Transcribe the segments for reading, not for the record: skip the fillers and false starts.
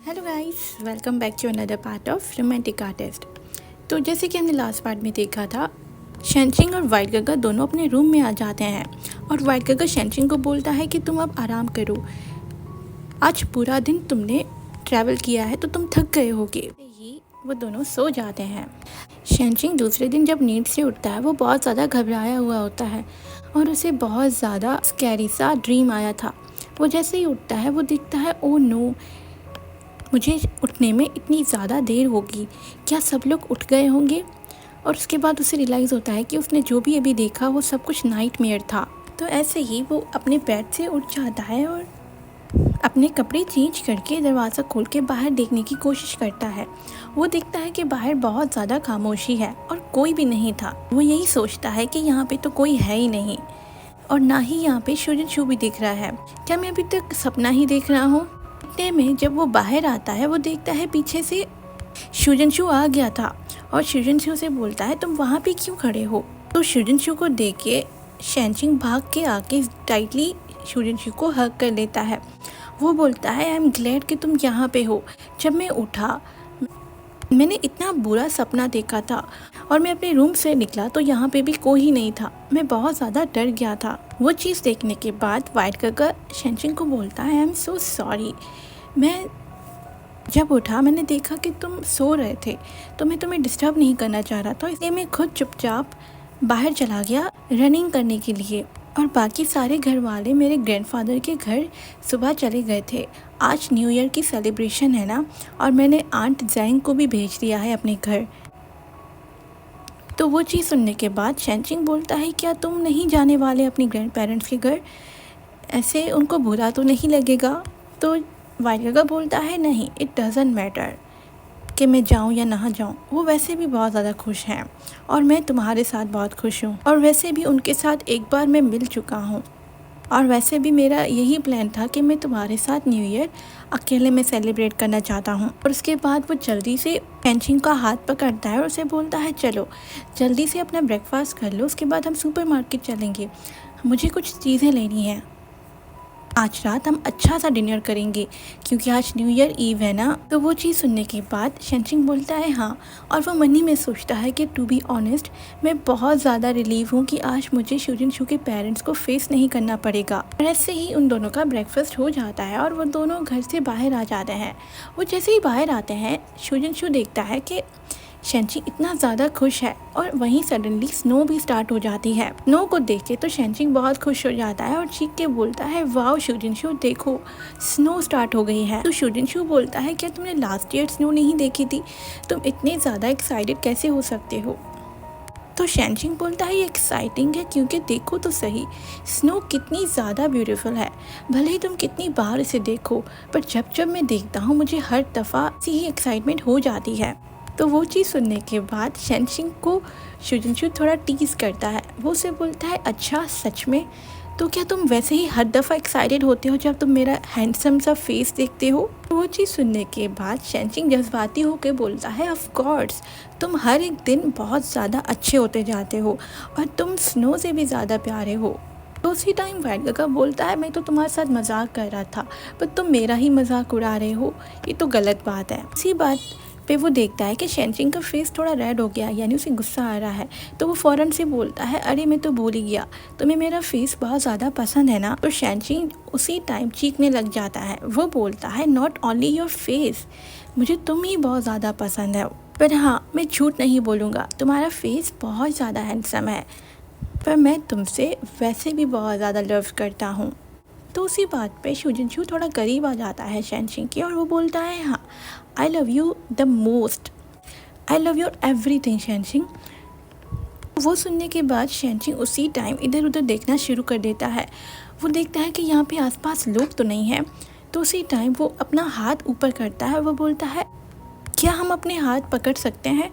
Hello guys, welcome back to another part of romantic artist. तो जैसे कि हमने लास्ट पार्ट में देखा था, शेनचिंग और वाइट गगा दोनों अपने रूम में आ जाते हैं और वाइट गगा शेनचिंग को बोलता है कि तुम अब आराम करो, आज पूरा दिन तुमने ट्रैवल किया है तो तुम थक गए होगे। ही वो दोनों सो जाते हैं। शेनचिंग दूसरे दिन जब नींद से उठता है वो बहुत ज़्यादा घबराया हुआ होता है और उसे बहुत ज़्यादा स्कैरी सा ड्रीम आया था। वो जैसे ही उठता है वो दिखता है, ओ नो, मुझे उठने में इतनी ज़्यादा देर होगी, क्या सब लोग उठ गए होंगे? और उसके बाद उसे रियलाइज़ होता है कि उसने जो भी अभी देखा वो सब कुछ नाइटमेयर था। तो ऐसे ही वो अपने बेड से उठ जाता है और अपने कपड़े चेंज करके दरवाज़ा खोल के बाहर देखने की कोशिश करता है। वो देखता है कि बाहर बहुत ज़्यादा खामोशी है और कोई भी नहीं था। वो यही सोचता है कि यहाँ पे तो कोई है ही नहीं और ना ही यहाँ पे शुजनशु भी दिख रहा है। क्या मैं अभी तक सपना ही देख रहा हूँ? इतने में जब वो बाहर आता है वो देखता है पीछे से शुजनशु आ गया था और शुजनशु से बोलता है, तुम वहाँ पे क्यों खड़े हो? तो शुजनशु को देख के शेनचिंग भाग के आके टाइटली शुजनशु को हग कर लेता है। वो बोलता है, आई एम ग्लैड कि तुम यहाँ पे हो। जब मैं उठा मैंने इतना बुरा सपना देखा था और मैं अपने रूम से निकला तो यहाँ पे भी कोई नहीं था। मैं बहुत ज़्यादा डर गया था। वो चीज़ देखने के बाद वाइट गगा शेनचिंग को बोलता है, आई एम सो सॉरी। मैं जब उठा मैंने देखा कि तुम सो रहे थे तो मैं तुम्हें डिस्टर्ब नहीं करना चाह रहा था, इसलिए मैं खुद चुपचाप बाहर चला गया रनिंग करने के लिए। और बाकी सारे घर वाले मेरे ग्रैंडफादर के घर सुबह चले गए थे। आज न्यू ईयर की सेलिब्रेशन है ना, और मैंने आंट जैंग को भी भेज दिया है अपने घर। तो वो चीज़ सुनने के बाद शेनचिंग बोलता है, क्या तुम नहीं जाने वाले अपने ग्रैंड पेरेंट्स के घर? ऐसे उनको बुरा तो नहीं लगेगा? तो वाइट गगा बोलता है, नहीं, इट डज़न्ट मैटर कि मैं जाऊँ या ना जाऊँ, वो वैसे भी बहुत ज़्यादा खुश हैं और मैं तुम्हारे साथ बहुत खुश हूँ और वैसे भी उनके साथ एक बार मैं मिल चुका हूँ और वैसे भी मेरा यही प्लान था कि मैं तुम्हारे साथ न्यू ईयर अकेले में सेलिब्रेट करना चाहता हूँ। और उसके बाद वो जल्दी से शेनचिंग का हाथ पकड़ता है और उसे बोलता है, चलो जल्दी से अपना ब्रेकफास्ट कर लो, उसके बाद हम सुपरमार्केट चलेंगे, मुझे कुछ चीज़ें लेनी हैं। आज रात हम अच्छा सा डिनर करेंगे क्योंकि आज न्यू ईयर ईव है ना। तो वो चीज़ सुनने के बाद शेनचिंग बोलता है, हाँ। और वो मन ही में सोचता है कि टू बी ऑनेस्ट मैं बहुत ज़्यादा रिलीव हूँ कि आज मुझे शुजनशु के पेरेंट्स को फेस नहीं करना पड़ेगा। और ऐसे ही उन दोनों का ब्रेकफास्ट हो जाता है और वो दोनों घर से बाहर आ जाते हैं। वो जैसे ही बाहर आते हैं शुजनशु देखता है कि शेनचिंग इतना ज़्यादा खुश है और वहीं सडनली स्नो भी स्टार्ट हो जाती है। स्नो को देख के तो शेनचिंग बहुत खुश हो जाता है और चीख के बोलता है, वाओ शुजनशु, देखो स्नो स्टार्ट हो गई है। तो शुजनशु बोलता है, क्या तुमने लास्ट ईयर स्नो नहीं देखी थी? तुम इतने ज़्यादा एक्साइटेड कैसे हो सकते हो? तो शेनचिंग बोलता है, ये एक्साइटिंग है क्योंकि देखो तो सही स्नो कितनी ज़्यादा ब्यूटीफुल है। भले ही तुम कितनी बार इसे देखो, पर जब जब मैं देखता हूँ मुझे हर दफ़ा सी ही एक्साइटमेंट हो जाती है। तो वो चीज़ सुनने के बाद शेनचिंग को शुजनशु थोड़ा टीज़ करता है। वो उसे बोलता है, अच्छा सच में? तो क्या तुम वैसे ही हर दफ़ा एक्साइटेड होते हो जब तुम मेरा हैंडसम सा फेस देखते हो? तो वो चीज़ सुनने के बाद शेनचिंग जज्बाती होकर बोलता है, ऑफ कोर्स, तुम हर एक दिन बहुत ज़्यादा अच्छे होते जाते हो और तुम स्नो से भी ज़्यादा प्यारे हो। तो उसी टाइम वाइट गगा बोलता है, मैं तो तुम्हारे साथ मजाक कर रहा था पर तुम मेरा ही मजाक उड़ा रहे हो, ये तो गलत बात है। इसी बात पे वो देखता है कि शेनचिंग का फेस थोड़ा रेड हो गया, यानी उसे गुस्सा आ रहा है। तो वो फ़ौरन से बोलता है, अरे मैं तो भूल ही गया, तुम्हें मेरा फेस बहुत ज़्यादा पसंद है ना? तो शेनचिंग उसी टाइम चीखने लग जाता है। वो बोलता है, नॉट ओनली योर फेस, मुझे तुम ही बहुत ज़्यादा पसंद है। पर हाँ, मैं झूठ नहीं बोलूँगा, तुम्हारा फेस बहुत ज़्यादा हैंडसम है, पर मैं तुमसे वैसे भी बहुत ज़्यादा लव करता हूँ। तो उसी बात पे शुजनशु थोड़ा करीब आ जाता है शेनचिंग के और वो बोलता है, हाँ, I love you the most, I love your everything शेनचिंग। वो सुनने के बाद शेनचिंग उसी टाइम इधर उधर देखना शुरू कर देता है। वो देखता है कि यहाँ पे आसपास लोग तो नहीं हैं। तो उसी टाइम वो अपना हाथ ऊपर करता है। वो बोलता है, क्या हम अपने हाथ पकड़ सकते हैं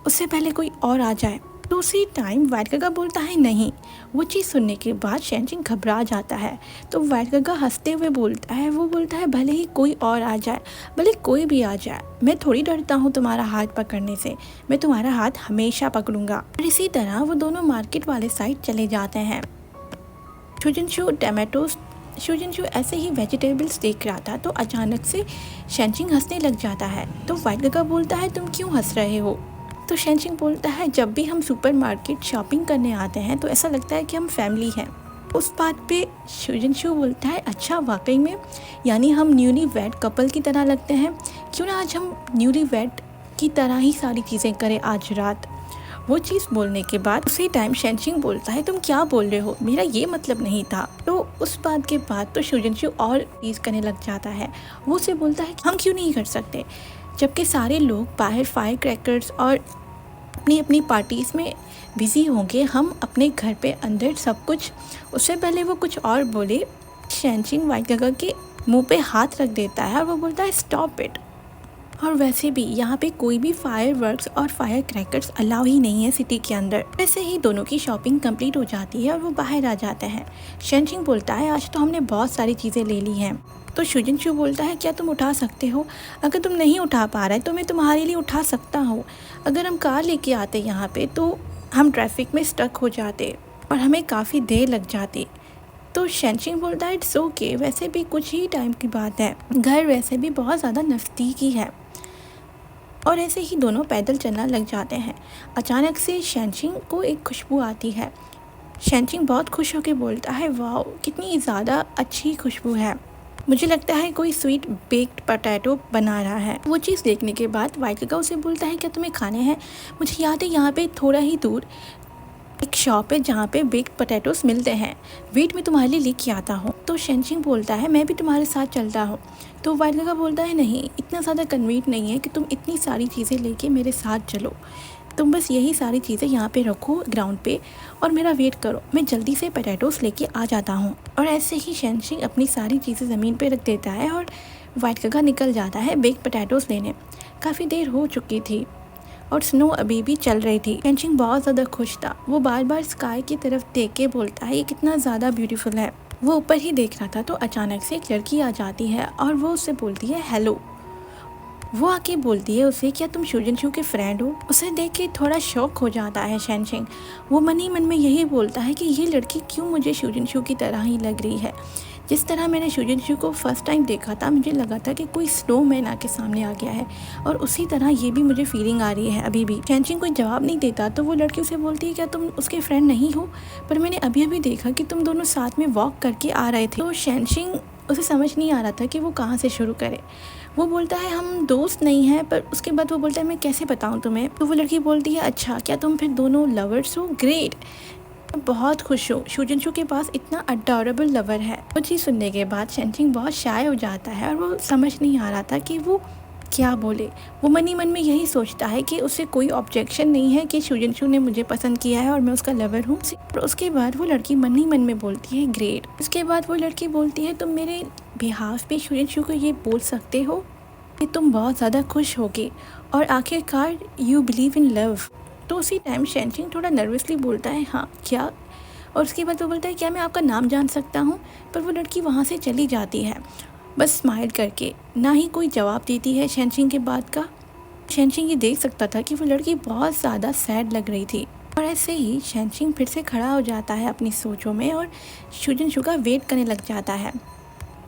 उससे पहले कोई और आ जाए? तो उसी टाइम वाइट गगा बोलता है, नहीं। वो चीज़ सुनने के बाद शेनचिंग घबरा जाता है। तो वाइट गगा हंसते हुए बोलता है, वो बोलता है, भले ही कोई और आ जाए, भले कोई भी आ जाए, मैं थोड़ी डरता हूँ तुम्हारा हाथ पकड़ने से, मैं तुम्हारा हाथ हमेशा पकड़ूंगा। और इसी तरह वो दोनों मार्केट वाले साइड चले जाते हैं। शुजनशु टमाटोज शूजिनशू ऐसे ही वेजिटेबल्स देख रहा था तो अचानक से शेनचिंग हंसने लग जाता है। तो वाइट काका बोलता है तुम क्यों हंस रहे हो? तो शेनचिंग बोलता है जब भी हम सुपरमार्केट शॉपिंग करने आते हैं तो ऐसा लगता है कि हम फैमिली हैं। उस बात पे शूजिनशू बोलता है अच्छा वाकई में, यानी हम न्यूली वेड कपल की तरह लगते हैं। क्यों ना आज हम न्यूली वेड की तरह ही सारी चीज़ें करें आज रात। वो चीज़ बोलने के बाद उसी टाइम शेनचिंग बोलता है तुम क्या बोल रहे हो, मेरा ये मतलब नहीं था। तो उस बात के बाद तो शूजिनशू और चीज़ करने लग जाता है। वो उसे बोलता है हम क्यों नहीं कर सकते, जबकि सारे लोग बाहर फायर क्रैकर्स और अपनी अपनी पार्टीज़ में बिज़ी होंगे, हम अपने घर पे अंदर सब कुछ। उससे पहले वो कुछ और बोले, शेनचिंग वाइट काका के मुंह पे हाथ रख देता है और वो बोलता है स्टॉप इट। और वैसे भी यहाँ पे कोई भी फायरवर्क्स और फायर क्रैकर्स अलाउ ही नहीं है सिटी के अंदर। वैसे ही दोनों की शॉपिंग कंप्लीट हो जाती है और वो बाहर आ जाते हैं। शेनचिंग बोलता है आज तो हमने बहुत सारी चीज़ें ले ली हैं। तो शूजिनशू बोलता है क्या तुम उठा सकते हो? अगर तुम नहीं उठा पा रहे तो मैं तुम्हारे लिए उठा सकता हूँ। अगर हम कार लेके आते यहाँ पे तो हम ट्रैफिक में स्टक हो जाते और हमें काफ़ी देर लग जाती। तो शेनचिंग बोलता है इट्स ओके, वैसे भी कुछ ही टाइम की बात है, घर वैसे भी बहुत ज़्यादा नज़दीकी है। और ऐसे ही दोनों पैदल चलना लग जाते हैं। अचानक से शेनचिंग को एक खुशबू आती है। शेनचिंग बहुत खुश होकर बोलता है वाह कितनी ज़्यादा अच्छी खुशबू है, मुझे लगता है कोई स्वीट बेक्ड पोटैटो बना रहा है। वो चीज़ देखने के बाद वाइट काका उसे बोलता है क्या तुम्हें खाने हैं? मुझे याद है यहाँ पे थोड़ा ही दूर एक शॉप है जहाँ पे बेक्ड पोटैटोस मिलते हैं, वेट में तुम्हारे लिए लेके आता हूँ। तो शेनचिंग बोलता है मैं भी तुम्हारे साथ चलता हूँ। तो वाइट काका बोलता है नहीं, इतना ज़्यादा कन्वीनियंट नहीं है कि तुम इतनी सारी चीज़ें लेके मेरे साथ चलो, तुम बस यही सारी चीज़ें यहाँ पे रखो ग्राउंड पे और मेरा वेट करो, मैं जल्दी से पोटैटोस लेके आ जाता हूँ। और ऐसे ही शेनचिंग अपनी सारी चीज़ें ज़मीन पे रख देता है और वाइट काका निकल जाता है बेक्ड पोटैटोस लेने। काफ़ी देर हो चुकी थी और स्नो अभी भी चल रही थी। शेनचिंग बहुत ज़्यादा खुश था, वो बार बार स्काई की तरफ देख के बोलता है ये कितना ज़्यादा ब्यूटीफुल है। वो ऊपर ही देख रहा था तो अचानक से एक लड़की आ जाती है और वो उससे बोलती है हेलो। वो आके बोलती है उसे क्या तुम शूजिनशू के फ्रेंड हो? उसे देख के थोड़ा शॉक हो जाता है शेनचिंग। वो मन ही मन में यही बोलता है कि ये लड़की क्यों मुझे शूजिनशू की तरह ही लग रही है। जिस तरह मैंने शूजिनशू को फर्स्ट टाइम देखा था मुझे लगा था कि कोई स्नोमैन आके सामने आ गया है, और उसी तरह ये भी मुझे फीलिंग आ रही है अभी भी। शेनचिंग कोई जवाब नहीं देता तो वो लड़की उसे बोलती है क्या तुम उसके फ्रेंड नहीं हो? पर मैंने अभी अभी देखा कि तुम दोनों साथ में वॉक करके आ रहे थे। तो शेनचिंग उसे समझ नहीं आ रहा था कि वो कहाँ से शुरू करे। वो बोलता है हम दोस्त नहीं हैं, पर उसके बाद वो बोलता है मैं कैसे बताऊँ तुम्हें? तो वो लड़की बोलती है अच्छा क्या तुम फिर दोनों लवर्स हो? ग्रेट, बहुत खुश हूँ, शूजिनशू के पास इतना अडोरेबल लवर है। वो चीज़ सुनने के बाद शेनचिंग बहुत शाय हो जाता है और वो समझ नहीं आ रहा था कि वो क्या बोले। वो मन ही मन में यही सोचता है कि उसे कोई ऑब्जेक्शन नहीं है कि शूजिनशू ने मुझे पसंद किया है और मैं उसका लवर हूँ। उसके बाद वो लड़की मन ही मन में बोलती है ग्रेट। उसके बाद वो लड़की बोलती है तुम मेरे बिहाफ पे शूजिनशू को ये बोल सकते हो कि तुम बहुत ज़्यादा खुश होगे और आखिरकार यू बिलीव इन लव। तो उसी टाइम शेनचिंग थोड़ा नर्वसली बोलता है हाँ क्या, और उसके बाद वो बोलता है क्या मैं आपका नाम जान सकता हूँ? पर वो लड़की वहाँ से चली जाती है बस स्माइल करके, ना ही कोई जवाब देती है शेनचिंग के बात का। शेनचिंग ये देख सकता था कि वो लड़की बहुत ज़्यादा सैड लग रही थी। और ऐसे ही शेनचिंग फिर से खड़ा हो जाता है अपनी सोचों में और शूजिनशू का वेट करने लग जाता है।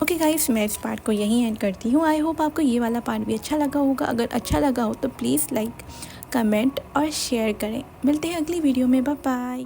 ओके गाइस, मैं इस पार्ट को यहीं एंड करती हूँ। आई होप आपको ये वाला पार्ट भी अच्छा लगा होगा। अगर अच्छा लगा हो तो प्लीज़ लाइक, कमेंट और शेयर करें। मिलते हैं अगली वीडियो में, बाय बाय।